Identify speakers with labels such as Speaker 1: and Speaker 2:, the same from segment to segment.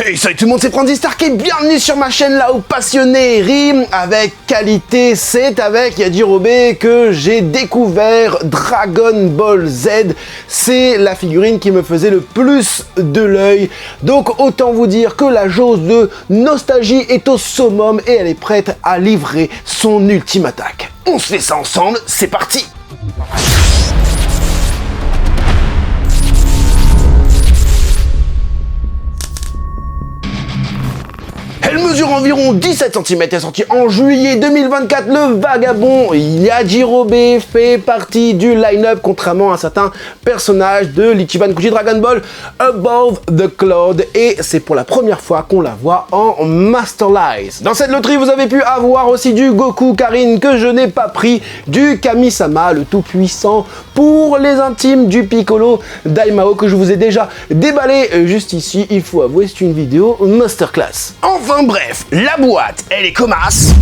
Speaker 1: Hey, salut tout le monde, c'est Franzy Stark et bienvenue sur ma chaîne là où passionné rime avec qualité. C'est avec Yajirobe que j'ai découvert Dragon Ball Z. C'est la figurine qui me faisait le plus de l'œil. Donc autant vous dire que la jauge de nostalgie est au summum et elle est prête à livrer son ultime attaque. On se fait ça ensemble, c'est parti! Elle mesure environ 17 cm, elle est sortie en juillet 2024. Le vagabond Yajirobe fait partie du line-up, contrairement à certains personnages de l'Ichiban Kuji Dragon Ball Above the Cloud. Et c'est pour la première fois qu'on la voit en Masterlize. Dans cette loterie, vous avez pu avoir aussi du Goku Karin que je n'ai pas pris, du Kami-sama, le tout-puissant, pour les intimes, du Piccolo Daimao que je vous ai déjà déballé juste ici. Il faut avouer, c'est une vidéo masterclass. Enfin bref, la boîte, elle est commasse.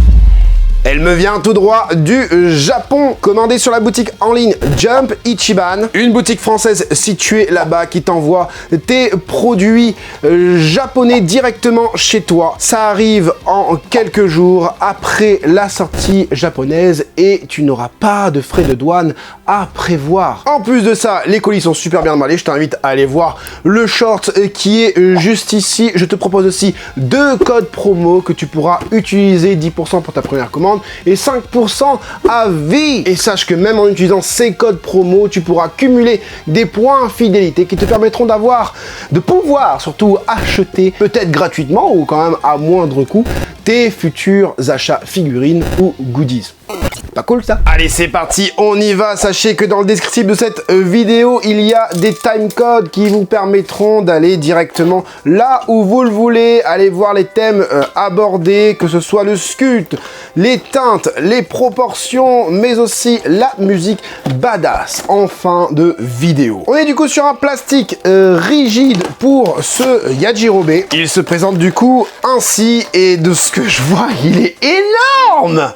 Speaker 1: Elle me vient tout droit du Japon, commandée sur la boutique en ligne Jump Ichiban, une boutique française située là-bas qui t'envoie tes produits japonais directement chez toi. Ça arrive en quelques jours après la sortie japonaise et tu n'auras pas de frais de douane à prévoir. En plus de ça, les colis sont super bien emballés. Je t'invite à aller voir le short qui est juste ici. Je te propose aussi 2 codes promo que tu pourras utiliser, 10% pour ta première commande et 5% à vie. Et sache que même en utilisant ces codes promo, tu pourras cumuler des points fidélité qui te permettront de pouvoir surtout acheter, peut-être gratuitement ou quand même à moindre coût, tes futurs achats figurines ou goodies. Pas cool ça? Allez, c'est parti, on y va. Sachez que dans le descriptif de cette vidéo, il y a des timecodes qui vous permettront d'aller directement là où vous le voulez. Allez voir les thèmes abordés, que ce soit le sculpte, les teintes, les proportions, mais aussi la musique badass en fin de vidéo. On est du coup sur un plastique rigide pour ce Yajirobe. Il se présente du coup ainsi et de ce que je vois, il est énorme!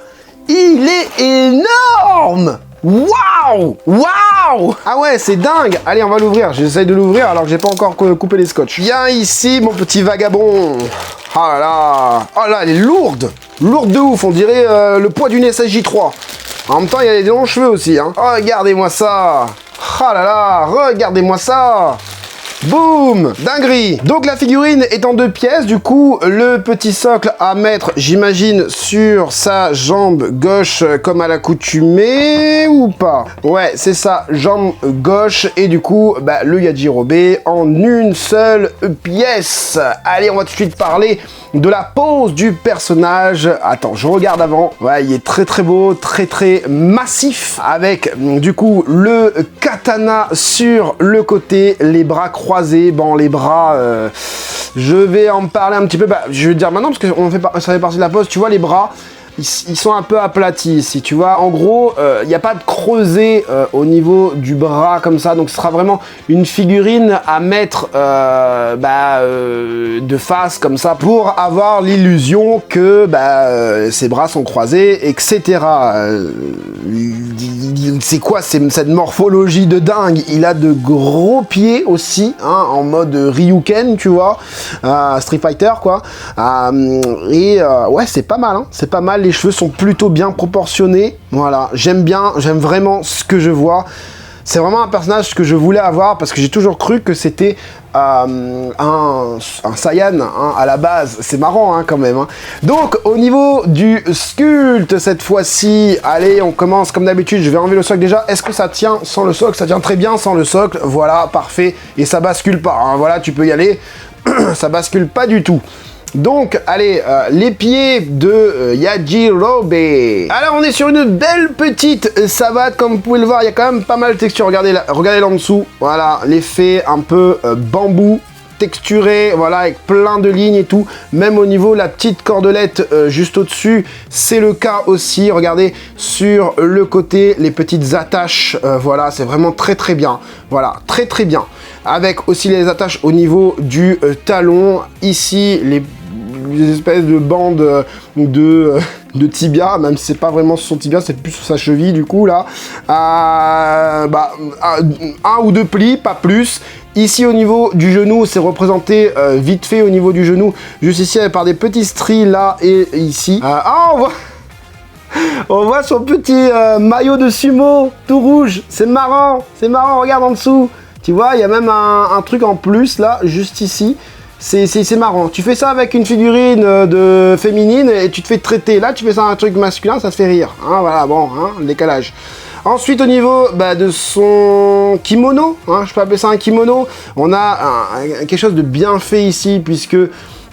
Speaker 1: Il est énorme! Waouh! Waouh! Ah ouais, c'est dingue! Allez, on va l'ouvrir. J'essaye de l'ouvrir alors que j'ai pas encore coupé les scotch. Viens ici, mon petit vagabond. Oh là là! Oh là, elle est lourde! Lourde de ouf, on dirait le poids d'une SSJ3. En même temps, il y a des longs cheveux aussi, hein. Oh, regardez-moi ça! Oh là là! Regardez-moi ça! Boum! Dinguerie! Donc la figurine est en 2 pièces, du coup le petit socle à mettre, j'imagine, sur sa jambe gauche comme à l'accoutumée ou pas? Ouais, c'est ça, jambe gauche et du coup le Yajirobe en une seule pièce. Allez, on va tout de suite parler de la pose du personnage. Attends, je regarde avant. Ouais, il est très très beau, très très massif avec du coup le katana sur le côté, les bras croisés. Bon, les bras, je vais en parler un petit peu. Je vais le dire maintenant parce que ça fait partie de la pose. Tu vois, les bras, ils sont un peu aplatis ici. Tu vois, en gros, il n'y a pas de creuset au niveau du bras comme ça. Donc, ce sera vraiment une figurine à mettre de face comme ça pour avoir l'illusion que ses bras sont croisés, etc. C'est quoi cette morphologie de dingue? Il a de gros pieds aussi, hein, en mode Ryuken, tu vois, Street Fighter, quoi. Ouais, c'est pas mal, hein, c'est pas mal. Les cheveux sont plutôt bien proportionnés. Voilà, j'aime vraiment ce que je vois. C'est vraiment un personnage que je voulais avoir parce que j'ai toujours cru que c'était un Saiyan hein, à la base. C'est marrant hein, quand même. Hein. Donc au niveau du sculpte cette fois-ci, allez, on commence comme d'habitude. Je vais enlever le socle déjà. Est-ce que ça tient sans le socle? Ça tient très bien sans le socle. Voilà, parfait. Et ça bascule pas. Hein. Voilà, tu peux y aller. Ça bascule pas du tout. Donc, allez, les pieds de Yajirobe. Alors, on est sur une belle petite savate, comme vous pouvez le voir, il y a quand même pas mal de texture. Regardez là en dessous, voilà, l'effet un peu bambou, texturé, voilà, avec plein de lignes et tout. Même au niveau, la petite cordelette juste au-dessus, c'est le cas aussi. Regardez, sur le côté, les petites attaches, voilà, c'est vraiment très très bien. Voilà, très très bien. Avec aussi les attaches au niveau du talon. Ici, les espèces de bandes de de tibia, même si c'est pas vraiment sur son tibia, c'est plus sur sa cheville du coup là. Un ou deux plis, pas plus. Ici au niveau du genou, c'est représenté vite fait au niveau du genou, juste ici par des petits stries là et ici. On voit son petit maillot de sumo tout rouge, c'est marrant, regarde en dessous. Tu vois, il y a même un truc en plus là, juste ici. C'est marrant. Tu fais ça avec une figurine de féminine et tu te fais traiter. Là, tu fais ça un truc masculin, ça te fait rire. Hein, voilà, bon, hein, le décalage. Ensuite, au niveau de son kimono, hein, je peux appeler ça un kimono, on a quelque chose de bien fait ici, puisque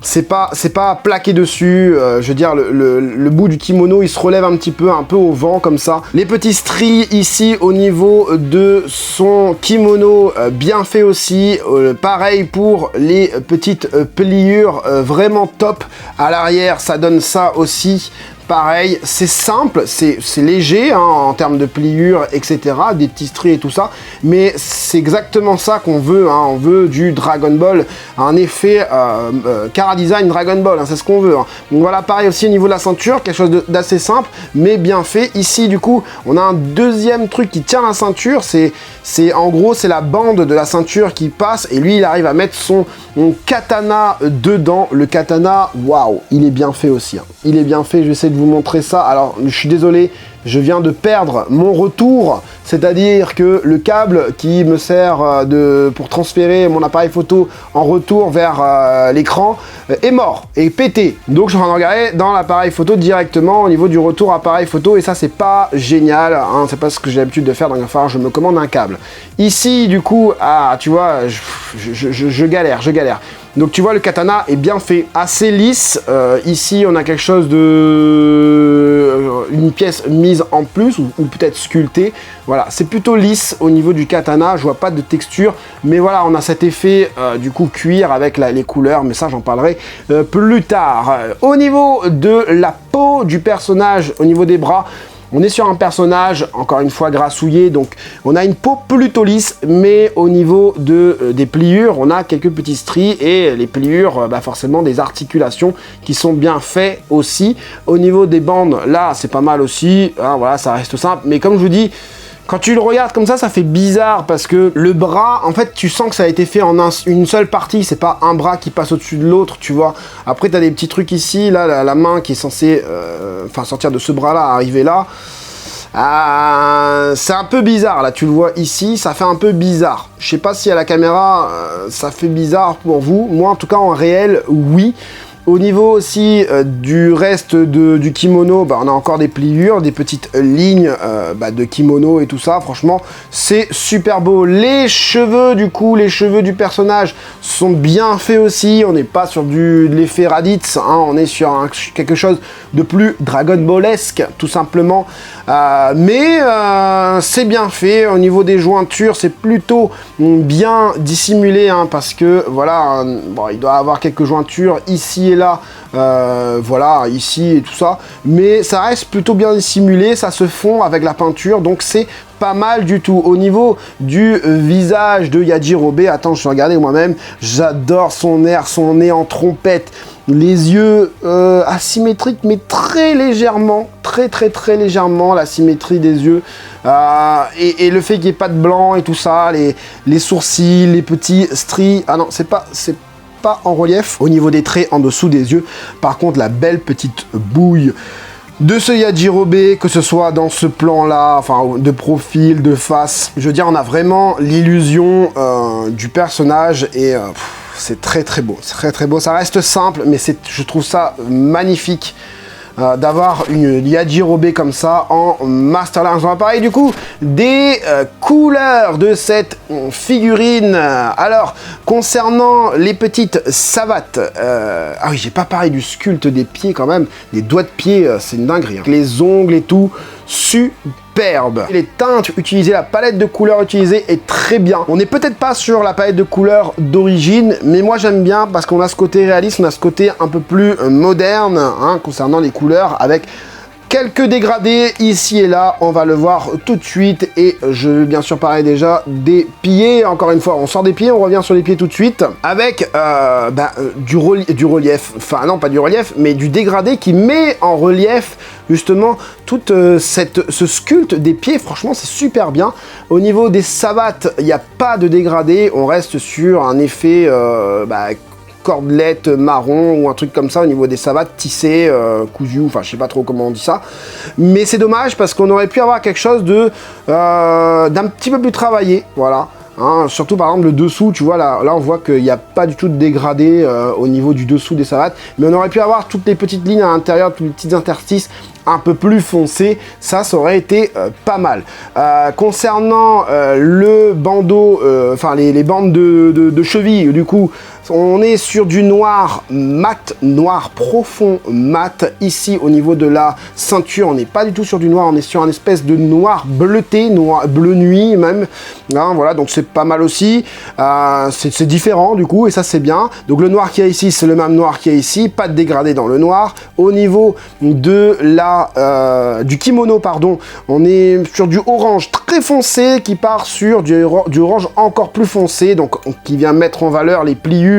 Speaker 1: c'est pas plaqué dessus, je veux dire, le bout du kimono, il se relève un peu au vent, comme ça. Les petits stries ici, au niveau de son kimono, bien fait aussi. Pareil pour les petites pliures, vraiment top. À l'arrière, ça donne ça aussi. Pareil, c'est simple, c'est léger hein, en termes de pliure, etc. Des petits stries et tout ça. Mais c'est exactement ça qu'on veut. Hein. On veut du Dragon Ball, un effet Chara Design Dragon Ball. Hein, c'est ce qu'on veut. Hein. Donc voilà, pareil aussi au niveau de la ceinture, quelque chose d'assez simple, mais bien fait. Ici, du coup, on a un deuxième truc qui tient la ceinture. En gros, c'est la bande de la ceinture qui passe. Et lui, il arrive à mettre son katana dedans. Le katana, waouh, il est bien fait aussi. Hein. Il est bien fait, je vais essayer de vous montrer ça. Alors, je suis désolé, je viens de perdre mon retour, c'est-à-dire que le câble qui me sert pour transférer mon appareil photo en retour vers l'écran est mort, est pété. Donc, je suis en train de regarder dans l'appareil photo directement au niveau du retour appareil photo, et ça, c'est pas génial, hein, c'est pas ce que j'ai l'habitude de faire, donc il va falloir que je me commande un câble. Ici, du coup, tu vois, je galère. Donc tu vois, le katana est bien fait, assez lisse. Ici, on a quelque chose une pièce mise en plus, ou peut-être sculptée. Voilà, c'est plutôt lisse au niveau du katana, je vois pas de texture. Mais voilà, on a cet effet, du coup, cuir avec les couleurs, mais ça, j'en parlerai plus tard. Au niveau de la peau du personnage, au niveau des bras, on est sur un personnage, encore une fois, grassouillé, donc on a une peau plutôt lisse, mais au niveau des pliures, on a quelques petits stries, et les pliures, forcément des articulations qui sont bien faites aussi. Au niveau des bandes, là, c'est pas mal aussi, hein, voilà, ça reste simple, mais comme je vous dis, quand tu le regardes comme ça fait bizarre, parce que le bras, en fait, tu sens que ça a été fait en une seule partie, c'est pas un bras qui passe au-dessus de l'autre, tu vois. Après, t'as des petits trucs ici, là, la main qui est censée, sortir de ce bras-là, arriver là. C'est un peu bizarre, là, tu le vois ici, ça fait un peu bizarre. Je sais pas si à la caméra, ça fait bizarre pour vous. Moi, en tout cas, en réel, oui. Au niveau aussi du reste du kimono, on a encore des pliures, des petites lignes de kimono et tout ça. Franchement, c'est super beau. Les cheveux, du coup, les cheveux du personnage sont bien faits aussi. On n'est pas sur de l'effet Raditz, hein, on est sur quelque chose de plus Dragon Ballesque, tout simplement. Mais c'est bien fait. Au niveau des jointures, c'est plutôt bien dissimulé, hein, parce que, voilà, il doit y avoir quelques jointures ici et là, voilà, ici et tout ça, mais ça reste plutôt bien dissimulé, ça se fond avec la peinture, donc c'est pas mal du tout. Au niveau du visage de Yajirobe, attends, je vais regarder moi-même, j'adore son air, son nez en trompette, les yeux asymétriques, mais très légèrement, très légèrement, la symétrie des yeux, et le fait qu'il n'y ait pas de blanc et tout ça, les sourcils, les petits stries, ah non, c'est pas en relief. Au niveau des traits en dessous des yeux, par contre, la belle petite bouille de ce Yajirobe, que ce soit dans ce plan là, enfin de profil, de face, je veux dire, on a vraiment l'illusion du personnage, et c'est très beau, c'est très beau. Ça reste simple, mais je trouve ça magnifique d'avoir une Yajirobe comme ça en Masterline. On va parler du coup des couleurs de cette figurine. Alors, concernant les petites savates, ah oui, j'ai pas parlé du sculpte des pieds quand même, les doigts de pied, c'est une dinguerie, hein. Les ongles et tout, superbe. Les teintes utilisées, la palette de couleurs utilisée est très bien. On n'est peut-être pas sur la palette de couleurs d'origine, mais moi j'aime bien parce qu'on a ce côté réaliste, on a ce côté un peu plus moderne, hein, concernant les couleurs, avec Quelques dégradés ici et là, on va le voir tout de suite. Et je vais bien sûr parler déjà des pieds. Encore une fois, on sort des pieds, on revient sur les pieds tout de suite. Avec du relief, enfin non pas du relief, mais du dégradé qui met en relief justement toute ce sculpte des pieds. Franchement, c'est super bien. Au niveau des savates, il n'y a pas de dégradé. On reste sur un effet cordelette marron ou un truc comme ça au niveau des savates tissées, cousues, enfin je sais pas trop comment on dit ça, mais c'est dommage parce qu'on aurait pu avoir quelque chose de d'un petit peu plus travaillé, voilà. Hein, surtout par exemple le dessous, tu vois, là on voit qu'il n'y a pas du tout de dégradé au niveau du dessous des savates, mais on aurait pu avoir toutes les petites lignes à l'intérieur, toutes les petites interstices un peu plus foncées, ça aurait été pas mal. Concernant le bandeau, enfin les bandes de cheville, du coup, on est sur du noir mat, noir profond mat. Ici, au niveau de la ceinture, on n'est pas du tout sur du noir, on est sur un espèce de noir bleuté, noir bleu nuit même. Hein, voilà, donc c'est pas mal aussi. C'est différent du coup, et ça c'est bien. Donc le noir qu'il y a ici, c'est le même noir qu'il y a ici, pas de dégradé dans le noir. Au niveau de du kimono, pardon, on est sur du orange très foncé qui part sur du orange encore plus foncé, donc qui vient mettre en valeur les pliures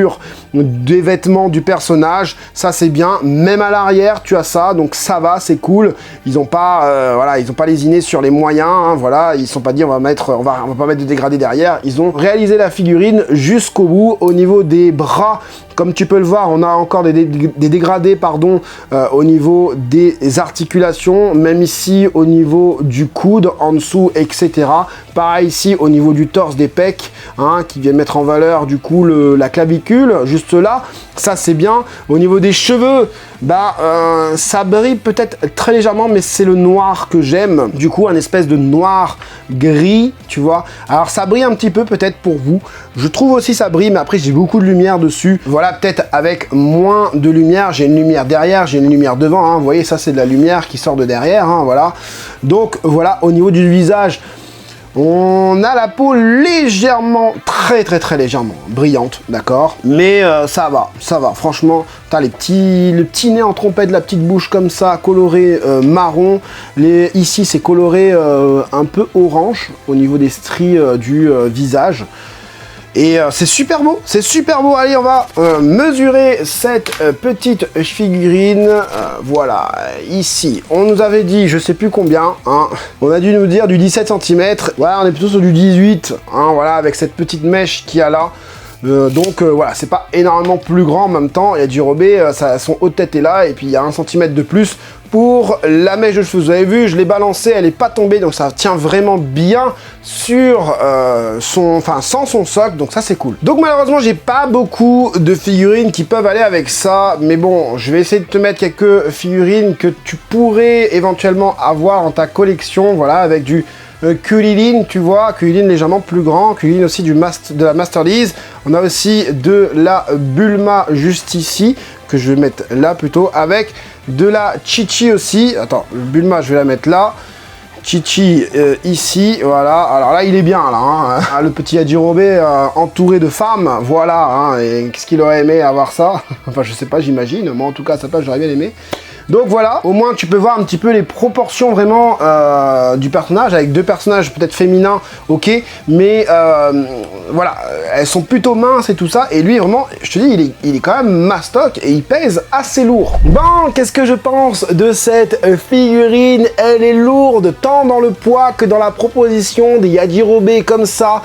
Speaker 1: des vêtements du personnage. Ça c'est bien, même à l'arrière tu as ça, donc ça va, c'est cool. Ils ont pas voilà, ils ont pas lésiné sur les moyens, hein, voilà, ils sont pas dit on va pas mettre de dégradé derrière. Ils ont réalisé la figurine jusqu'au bout. Au niveau des bras, comme tu peux le voir, on a encore des dégradés, pardon, au niveau des articulations, même ici au niveau du coude, en dessous, etc. Pareil ici au niveau du torse, des pecs, hein, qui viennent mettre en valeur du coup la clavicule, juste là. Ça c'est bien. Au niveau des cheveux, ça brille peut-être très légèrement, mais c'est le noir que j'aime. Du coup, un espèce de noir gris, tu vois. Alors ça brille un petit peu peut-être pour vous. Je trouve aussi ça brille, mais après j'ai beaucoup de lumière dessus. Voilà, peut-être avec moins de lumière. J'ai une lumière derrière, j'ai une lumière devant. Hein. Vous voyez, ça c'est de la lumière qui sort de derrière. Hein, voilà. Donc voilà, au niveau du visage, on a la peau légèrement, très légèrement brillante, d'accord. Mais ça va, franchement. T'as le petit nez en trompette, la petite bouche comme ça, coloré marron. Ici, c'est coloré un peu orange au niveau des stries du visage. Et c'est super beau, c'est super beau. Allez, on va mesurer cette petite figurine. Voilà, ici, on nous avait dit, je sais plus combien, hein, on a dû nous dire du 17 cm. Voilà, on est plutôt sur du 18, hein, voilà, avec cette petite mèche qu'il y a là. Voilà, c'est pas énormément plus grand en même temps. Il y a du Robé, son haut de tête est là, et puis il y a 1 cm de plus pour la mèche de cheveux. Vous avez vu, je l'ai balancée, elle est pas tombée, donc ça tient vraiment bien sur sans son socle, donc ça c'est cool. Donc malheureusement, j'ai pas beaucoup de figurines qui peuvent aller avec ça, mais bon, je vais essayer de te mettre quelques figurines que tu pourrais éventuellement avoir en ta collection, voilà, avec du Kulilin, tu vois, Kulilin légèrement plus grand, Kulilin aussi de la Master Lease. On a aussi de la Bulma juste ici, que je vais mettre là plutôt, avec de la Chi-Chi aussi. Attends, Bulma, je vais la mettre là. Chi-Chi ici, voilà. Alors là, il est bien, là. Hein. Le petit Yajirobe entouré de femmes, voilà. Hein. Et qu'est-ce qu'il aurait aimé avoir ça? Enfin, je sais pas, j'imagine. Moi, en tout cas, à sa place, j'aurais bien aimé. Donc voilà, au moins tu peux voir un petit peu les proportions vraiment du personnage, avec 2 personnages peut-être féminins, ok, mais voilà, elles sont plutôt minces et tout ça, et lui vraiment, je te dis, il est quand même mastoc et il pèse assez lourd. Bon, qu'est-ce que je pense de cette figurine? Elle est lourde, tant dans le poids que dans la proposition des Yajirobe comme ça.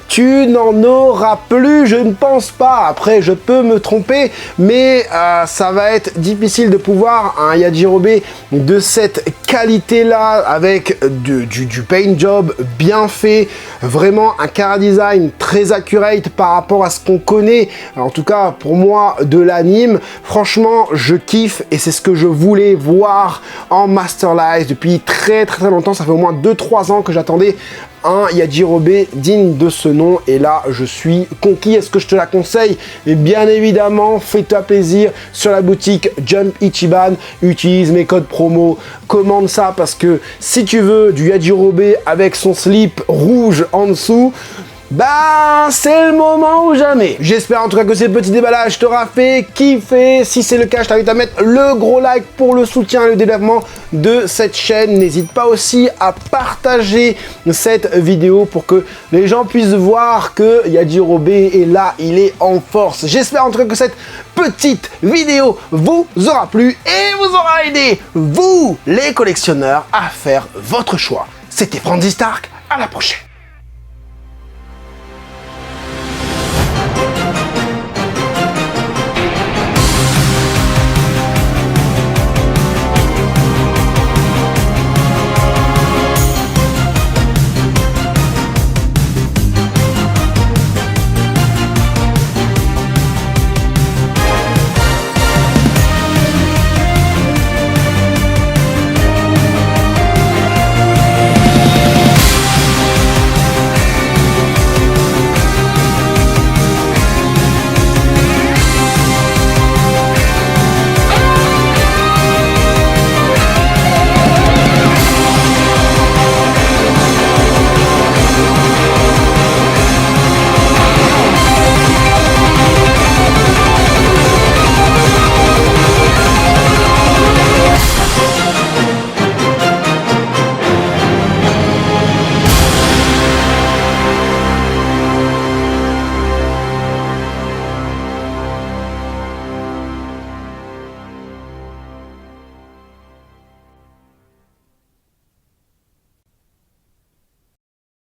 Speaker 1: Tu n'en auras plus, je ne pense pas. Après, je peux me tromper, mais ça va être difficile de pouvoir un Yajirobe de cette qualité-là, avec du paint job bien fait, vraiment un chara design très accurate par rapport à ce qu'on connaît, en tout cas pour moi, de l'anime. Franchement, je kiffe et c'est ce que je voulais voir en Master Life depuis très longtemps. Ça fait au moins 2-3 ans que j'attendais un Yajirobe digne de ce nom, et là je suis conquis. Est-ce que je te la conseille? Et bien évidemment, fais-toi plaisir sur la boutique Jump Ichiban, utilise mes codes promo, commande ça, parce que si tu veux du Yajirobe avec son slip rouge en dessous, Ben, c'est le moment ou jamais. J'espère en tout cas que ces petits déballages t'aura fait kiffer. Si c'est le cas, je t'invite à mettre le gros like pour le soutien et le développement de cette chaîne. N'hésite pas aussi à partager cette vidéo pour que les gens puissent voir que Yajirobe est là, il est en force. J'espère en tout cas que cette petite vidéo vous aura plu et vous aura aidé, vous les collectionneurs, à faire votre choix. C'était Franzy Stark, à la prochaine.